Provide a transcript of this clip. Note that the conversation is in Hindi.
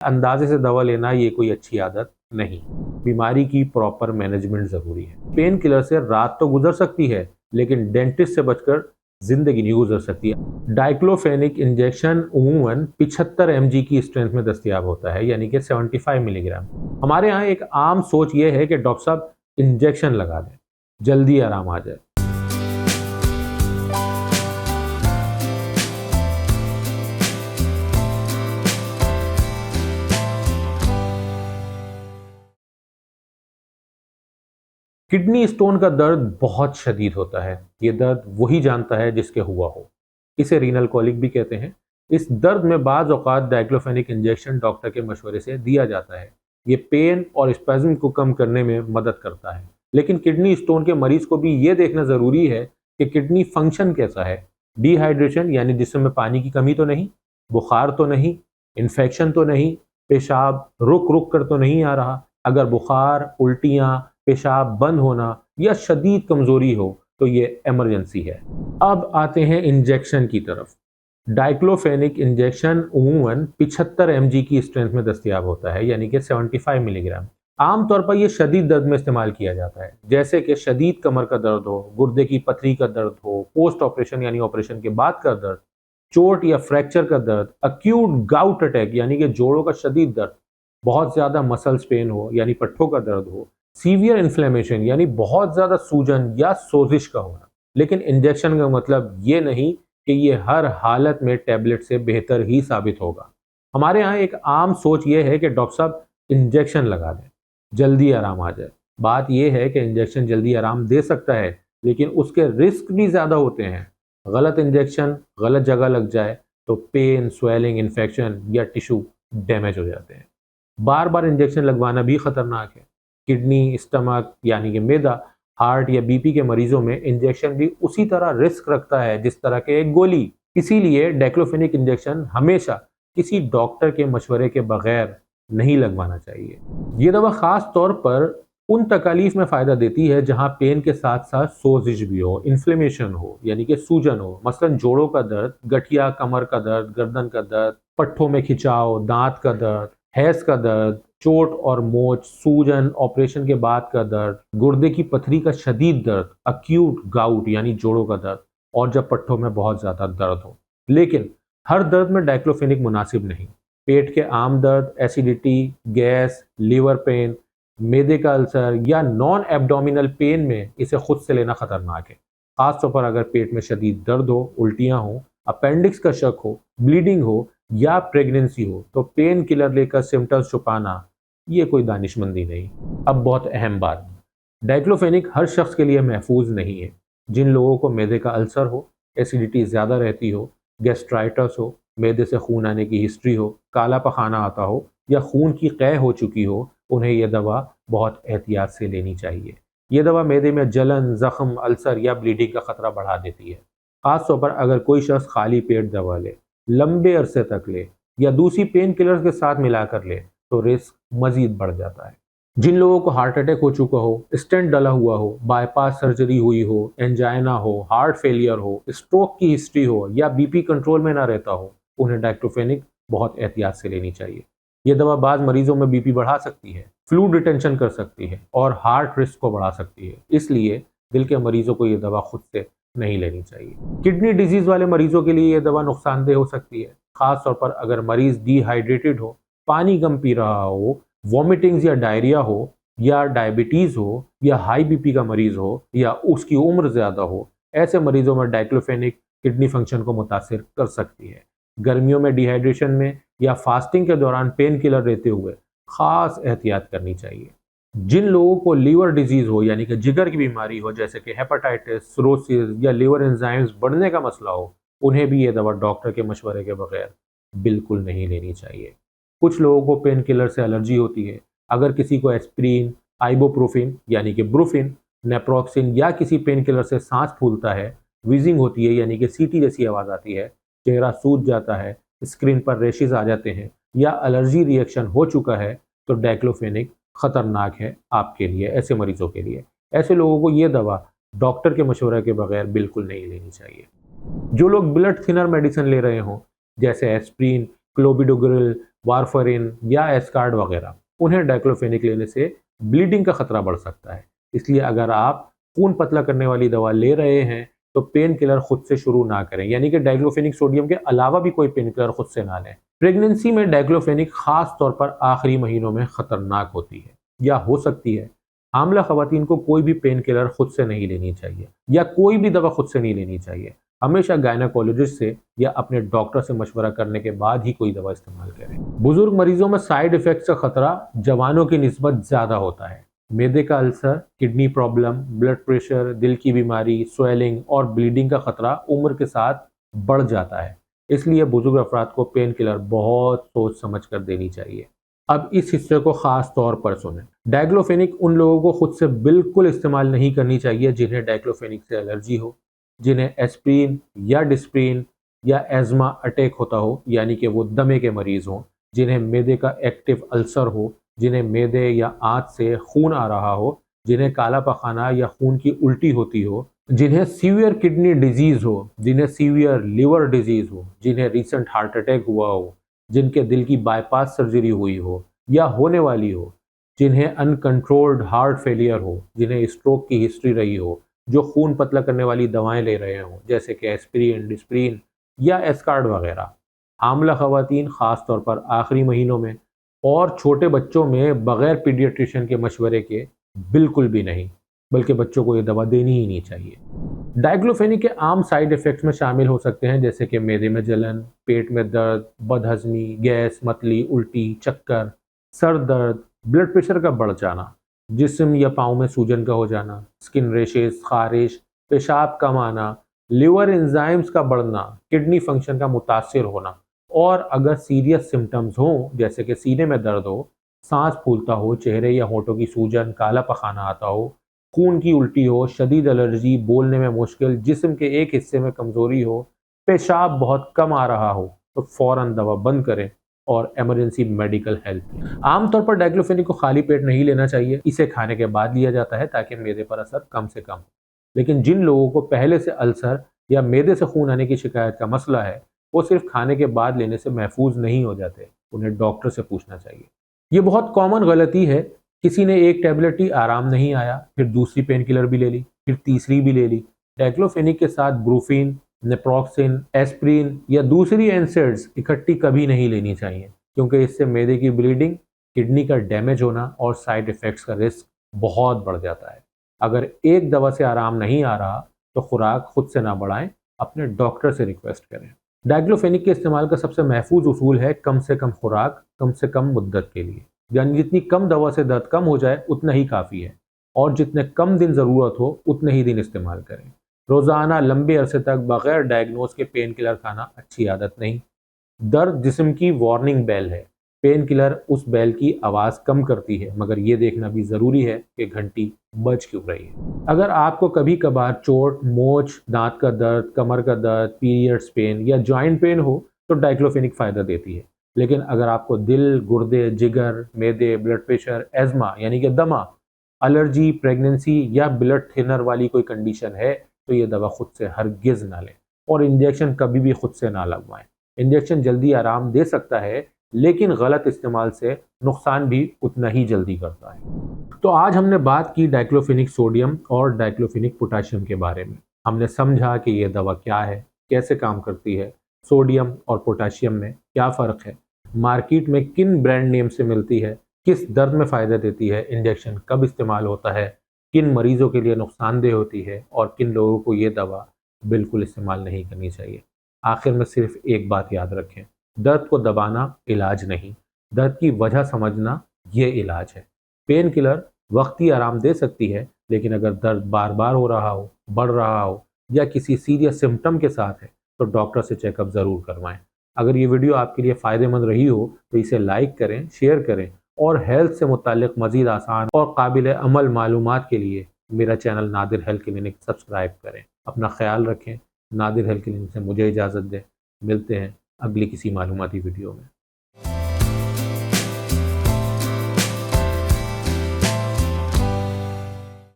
अंदाजे से दवा लेना ये कोई अच्छी आदत नहीं। बीमारी की प्रॉपर मैनेजमेंट ज़रूरी है। पेन किलर से रात तो गुजर सकती है, लेकिन डेंटिस्ट से बचकर ज़िंदगी नहीं गुजर सकती है। डाइक्लोफेनिक इंजेक्शन अमूमन 75 mg की स्ट्रेंथ में दस्तयाब होता है, यानी कि 75 मिलीग्राम। हमारे यहाँ एक आम सोच ये है कि डॉक्टर साहब इंजेक्शन लगा दें, जल्दी आराम आ जाए। किडनी स्टोन का दर्द बहुत शदीद होता है। ये दर्द वही जानता है जिसके हुआ हो। इसे रीनल कॉलिक भी कहते हैं। इस दर्द में बाज़ औक़ात डाइक्लोफेनिक इंजेक्शन डॉक्टर के मशवरे से दिया जाता है। ये पेन और स्पैज़म को कम करने में मदद करता है। लेकिन किडनी स्टोन के मरीज़ को भी ये देखना ज़रूरी है कि किडनी फंक्शन कैसा है। डिहाइड्रेशन यानी जिस्म में पानी की कमी तो नहीं, बुखार तो नहीं, इन्फेक्शन तो नहीं, पेशाब रुक रुक कर तो नहीं आ रहा। अगर बुखार, उल्टियाँ, पेशाब बंद होना या शदीद कमजोरी हो तो ये इमरजेंसी है। अब आते हैं इंजेक्शन की तरफ। डाइक्लोफेनिक इंजेक्शन अमूमन 75 mg की स्ट्रेंथ में दस्तयाब होता है, यानी कि 75 मिलीग्राम। आमतौर पर यह शदीद दर्द में इस्तेमाल किया जाता है, जैसे कि शदीद कमर का दर्द हो, गुर्दे की पथरी का दर्द हो, पोस्ट ऑपरेशन यानी ऑपरेशन के बाद का दर्द, चोट या फ्रैक्चर का दर्द, अक्यूट गाउट अटैक यानी कि जोड़ों का शदीद दर्द, बहुत ज़्यादा मसल्स पेन हो यानी पट्ठों का दर्द हो, सीवियर इन्फ्लेमेशन यानी बहुत ज़्यादा सूजन या सोजिश का होना। लेकिन इंजेक्शन का मतलब ये नहीं कि ये हर हालत में टैबलेट से बेहतर ही साबित होगा। हमारे यहाँ एक आम सोच ये है कि डॉक्टर साहब इंजेक्शन लगा दें, जल्दी आराम आ जाए। बात यह है कि इंजेक्शन जल्दी आराम दे सकता है, लेकिन उसके रिस्क भी ज़्यादा होते हैं। गलत इंजेक्शन गलत जगह लग जाए तो पेन, स्वेलिंग, इन्फेक्शन या टिश्यू डैमेज हो जाते हैं। बार बार इंजेक्शन लगवाना भी खतरनाक है। किडनी, स्टमक यानी कि मैदा, हार्ट या बीपी के मरीजों में इंजेक्शन भी उसी तरह रिस्क रखता है जिस तरह के एक गोली। इसीलिए डाइक्लोफेनिक इंजेक्शन हमेशा किसी डॉक्टर के मशवरे के बगैर नहीं लगवाना चाहिए। ये दवा खास तौर पर उन तकालीफ में फ़ायदा देती है जहां पेन के साथ साथ सोजिश भी हो, इन्फ्लेमेशन हो यानी कि सूजन हो, मसलन जोड़ों का दर्द, गठिया, कमर का दर्द, गर्दन का दर्द, पट्ठों में खिंचाव, दांत का दर्द, हैज़ का दर्द, चोट और मोच, सूजन, ऑपरेशन के बाद का दर्द, गुर्दे की पथरी का शदीद दर्द, अक्यूट गाउट यानी जोड़ों का दर्द, और जब पट्ठों में बहुत ज़्यादा दर्द हो। लेकिन हर दर्द में डाइक्लोफेनिक मुनासिब नहीं। पेट के आम दर्द, एसिडिटी, गैस, लीवर पेन, मैदे का अल्सर या नॉन एब्डोमिनल पेन में इसे खुद से लेना खतरनाक है। खासतौर पर अगर पेट में शदीद दर्द हो, उल्टियाँ हो, अपेंडिक्स का शक हो, ब्लीडिंग हो या प्रेगनेंसी हो तो पेन किलर लेकर सिम्टम्स छुपाना ये कोई दानिशमंदी नहीं। अब बहुत अहम बात, डाइक्लोफेनिक हर शख्स के लिए महफूज नहीं है। जिन लोगों को मैदे का अल्सर हो, एसिडिटी ज़्यादा रहती हो, गैस्ट्राइटिस हो, मैदे से खून आने की हिस्ट्री हो, काला पखाना आता हो या खून की क़ै हो चुकी हो, उन्हें यह दवा बहुत एहतियात से लेनी चाहिए। यह दवा मैदे में जलन, ज़ख्म, अल्सर या ब्लीडिंग का ख़तरा बढ़ा देती है। ख़ासतौर पर अगर कोई शख्स खाली पेट दवा ले, लंबे अरसे तक ले या दूसरी पेन किलर्स के साथ मिलाकर ले तो रिस्क मजीद बढ़ जाता है। जिन लोगों को हार्ट अटैक हो चुका हो, स्टेंट डला हुआ हो, बाईपास सर्जरी हुई हो, एंजाइना हो, हार्ट फेलियर हो, स्ट्रोक की हिस्ट्री हो या बीपी कंट्रोल में ना रहता हो, उन्हें डाइक्लोफेनिक बहुत एहतियात से लेनी चाहिए। यह दवा बाज़ मरीजों में बीपी बढ़ा सकती है, फ्लूइड रिटेंशन कर सकती है और हार्ट रिस्क को बढ़ा सकती है। इसलिए दिल के मरीजों को यह दवा खुद से नहीं लेनी चाहिए। किडनी डिजीज़ वाले मरीजों के लिए यह दवा नुकसानदेह हो सकती है, खासतौर पर अगर मरीज डिहाइड्रेटेड हो, पानी कम पी रहा हो, वॉमिटिंग्स या डायरिया हो या डायबिटीज़ हो या हाई बीपी का मरीज हो या उसकी उम्र ज़्यादा हो। ऐसे मरीजों में डाइक्लोफेनिक किडनी फंक्शन को मुतासिर कर सकती है। गर्मियों में डिहाइड्रेशन में या फास्टिंग के दौरान पेन किलर लेते हुए ख़ास एहतियात करनी चाहिए। जिन लोगों को लीवर डिजीज़ हो यानी कि जिगर की बीमारी हो, जैसे कि हेपेटाइटिस, सिरोसिस या लीवर एंजाइम्स बढ़ने का मसला हो, उन्हें भी ये दवा डॉक्टर के मशवरे के बगैर बिल्कुल नहीं लेनी चाहिए। कुछ लोगों को पेन किलर से एलर्जी होती है। अगर किसी को एस्प्रिन, आइबोप्रोफिन यानी कि ब्रूफिन, नेप्रोक्सिन या किसी पेन किलर से सांस फूलता है, वीजिंग होती है यानी कि सीटी जैसी आवाज़ आती है, चेहरा सूज जाता है, स्क्रीन पर रेशेस आ जाते हैं या एलर्जी रिएक्शन हो चुका है तो डाइक्लोफेनिक खतरनाक है आपके लिए, ऐसे मरीजों के लिए। ऐसे लोगों को ये दवा डॉक्टर के मशवरे के बगैर बिल्कुल नहीं लेनी चाहिए। जो लोग ब्लड थिनर मेडिसिन ले रहे हों, जैसे एस्प्रिन, क्लोबिडोग्रिल, वारफरिन या एस्कार्ड वगैरह, उन्हें डाइक्लोफेनिक लेने से ब्लीडिंग का खतरा बढ़ सकता है। इसलिए अगर आप खून पतला करने वाली दवा ले रहे हैं तो पेन किलर खुद से शुरू ना करें, यानी कि डाइक्लोफेनिक सोडियम के अलावा भी कोई पेन किलर खुद से ना लें। प्रेगनेंसी में डाइक्लोफेनिक खास तौर पर आखिरी महीनों में खतरनाक होती है या हो सकती है। हामला खवातीन को कोई भी पेन किलर खुद से नहीं लेनी चाहिए या कोई भी दवा खुद से नहीं लेनी चाहिए। हमेशा गायनेकोलॉजिस्ट से या अपने डॉक्टर से मशवरा करने के बाद ही कोई दवा इस्तेमाल करें। बुजुर्ग मरीजों में साइड इफेक्ट्स का खतरा जवानों की निस्बत ज्यादा होता है। मैदे का ulcer, kidney problem, blood pressure, दिल की बीमारी, स्वेलिंग और ब्लीडिंग का खतरा उम्र के साथ बढ़ जाता है। इसलिए बुजुर्ग अफराद को पेन किलर बहुत सोच समझ कर देनी चाहिए। अब इस हिस्से को खास तौर पर सुनें। डाइक्लोफेनिक उन लोगों को खुद से बिल्कुल इस्तेमाल नहीं करनी चाहिए जिन्हें डाइक्लोफेनिक से एलर्जी हो, जिन्हें एस्प्रिन या डिस्प्रिन या एज़मा अटैक होता हो, यानी कि वो दमे के मरीज हों, जिन्हें मैदे का एक्टिव अल्सर हो, जिन्हें मैदे या आंत से खून आ रहा हो, जिन्हें काला पखाना या खून की उल्टी होती हो, जिन्हें सीवियर किडनी डिजीज हो, जिन्हें सीवियर लिवर डिजीज हो, जिन्हें रिसेंट हार्ट अटैक हुआ हो, जिनके दिल की बाईपास सर्जरी हुई हो या होने वाली हो, जिन्हें अनकंट्रोल्ड हार्ट फेलियर हो, जिन्हें स्ट्रोक की हिस्ट्री रही हो, जो खून पतला करने वाली दवाएं ले रहे हों जैसे कि एस्प्रिन, डिस्प्रिन या एस्कार्ड वगैरह। हामला खवातीन खास तौर पर आखिरी महीनों में और छोटे बच्चों में बगैर पीडियाट्रिशियन के मशवरे के बिल्कुल भी नहीं, बल्कि बच्चों को ये दवा देनी ही नहीं चाहिए। डाइक्लोफेनिक के आम साइड इफेक्ट्स में शामिल हो सकते हैं जैसे कि मैदे में जलन, पेट में दर्द, बदहजमी, गैस, मतली, उल्टी, चक्कर, सर दर्द, ब्लड प्रेशर का बढ़ जाना, जिस्म या पाँव में सूजन का हो जाना, स्किन रेशेस, खारिश, पेशाब कम आना, लिवर एंजाइम्स का बढ़ना, किडनी फंक्शन का मुतासिर होना, और अगर सीरियस सिम्टम्स हों जैसे कि सीने में दर्द हो, सांस फूलता हो, चेहरे या होठों की सूजन, काला पखाना आता हो, खून की उल्टी हो, शदीद एलर्जी, बोलने में मुश्किल, जिस्म के एक हिस्से में कमजोरी हो, पेशाब बहुत कम आ रहा हो, तो फौरन दवा बंद करें और इमरजेंसी मेडिकल हेल्प लें। आमतौर पर डाइक्लोफेनिक को खाली पेट नहीं लेना चाहिए, इसे खाने के बाद लिया जाता है ताकि मैदे पर असर कम से कम हो। लेकिन जिन लोगों को पहले से अल्सर या मैदे से खून आने की शिकायत का मसला है, वो सिर्फ खाने के बाद लेने से महफूज नहीं हो जाते, उन्हें डॉक्टर से पूछना चाहिए। ये बहुत कॉमन गलती है, किसी ने एक टैबलेट ली, आराम नहीं आया, फिर दूसरी पेन किलर भी ले ली, फिर तीसरी भी ले ली। डाइक्लोफेनिक के साथ ब्रूफिन, नेप्रोक्सिन, एस्प्रिन या दूसरी एनसेड्स इकट्ठी कभी नहीं लेनी चाहिए, क्योंकि इससे मैदे की ब्लीडिंग, किडनी का डैमेज होना और साइड इफेक्ट्स का रिस्क बहुत बढ़ जाता है। अगर एक दवा से आराम नहीं आ रहा तो खुराक खुद से ना बढ़ाएं, अपने डॉक्टर से रिक्वेस्ट करें। डाइक्लोफेनिक के इस्तेमाल का सबसे महफूज उसूल है कम से कम खुराक, कम से कम मुद्दत के लिए, यानी जितनी कम दवा से दर्द कम हो जाए उतना ही काफ़ी है, और जितने कम दिन ज़रूरत हो उतने ही दिन इस्तेमाल करें। रोज़ाना लंबे अरसे तक बगैर डायग्नोज के पेन किलर खाना अच्छी आदत नहीं। दर्द जिस्म की वार्निंग बेल है, पेन किलर उस बेल की आवाज़ कम करती है, मगर ये देखना भी ज़रूरी है कि घंटी बज क्यों रही है। अगर आपको कभी कभार चोट, मोच, दांत का दर्द, कमर का दर्द, पीरियड्स पेन या जॉइंट पेन हो तो डाइक्लोफेनिक फ़ायदा देती है। लेकिन अगर आपको दिल, गुर्दे, जिगर, मैदे, ब्लड प्रेशर, एज़मा यानी कि दमा, एलर्जी, प्रेगनेंसी या ब्लड थिनर वाली कोई कंडीशन है तो ये दवा खुद से हरगिज़ ना लें, और इंजेक्शन कभी भी खुद से ना लगवाएं। इंजेक्शन जल्दी आराम दे सकता है, लेकिन गलत इस्तेमाल से नुकसान भी उतना ही जल्दी करता है। तो आज हमने बात की डाइक्लोफेनिक सोडियम और डाइक्लोफेनिक पोटाशियम के बारे में। हमने समझा कि ये दवा क्या है, कैसे काम करती है, सोडियम और पोटाशियम में क्या फ़र्क है, मार्केट में किन ब्रांड नेम से मिलती है, किस दर्द में फ़ायदा देती है, इंजेक्शन कब इस्तेमाल होता है, किन मरीजों के लिए नुकसानदेह होती है और किन लोगों को ये दवा बिल्कुल इस्तेमाल नहीं करनी चाहिए। आखिर में सिर्फ एक बात याद रखें, दर्द को दबाना इलाज नहीं, दर्द की वजह समझना ये इलाज है। पेन किलर वक्ती आराम दे सकती है, लेकिन अगर दर्द बार बार हो रहा हो, बढ़ रहा हो या किसी सीरियस सिम्टम के साथ है तो डॉक्टर से चेकअप ज़रूर करवाएं। अगर ये वीडियो आपके लिए फ़ायदेमंद रही हो तो इसे लाइक करें, शेयर करें, और हेल्थ से मुताल्लिक मज़ीद आसान और काबिल अमल मालूमात के लिए मेरा channel Nadir health clinic subscribe करें। अपना ख्याल रखें। नादिर हेल्थ क्लिनिक से मुझे इजाज़त दें। मिलते हैं अगली किसी मालूमाती वीडियो में।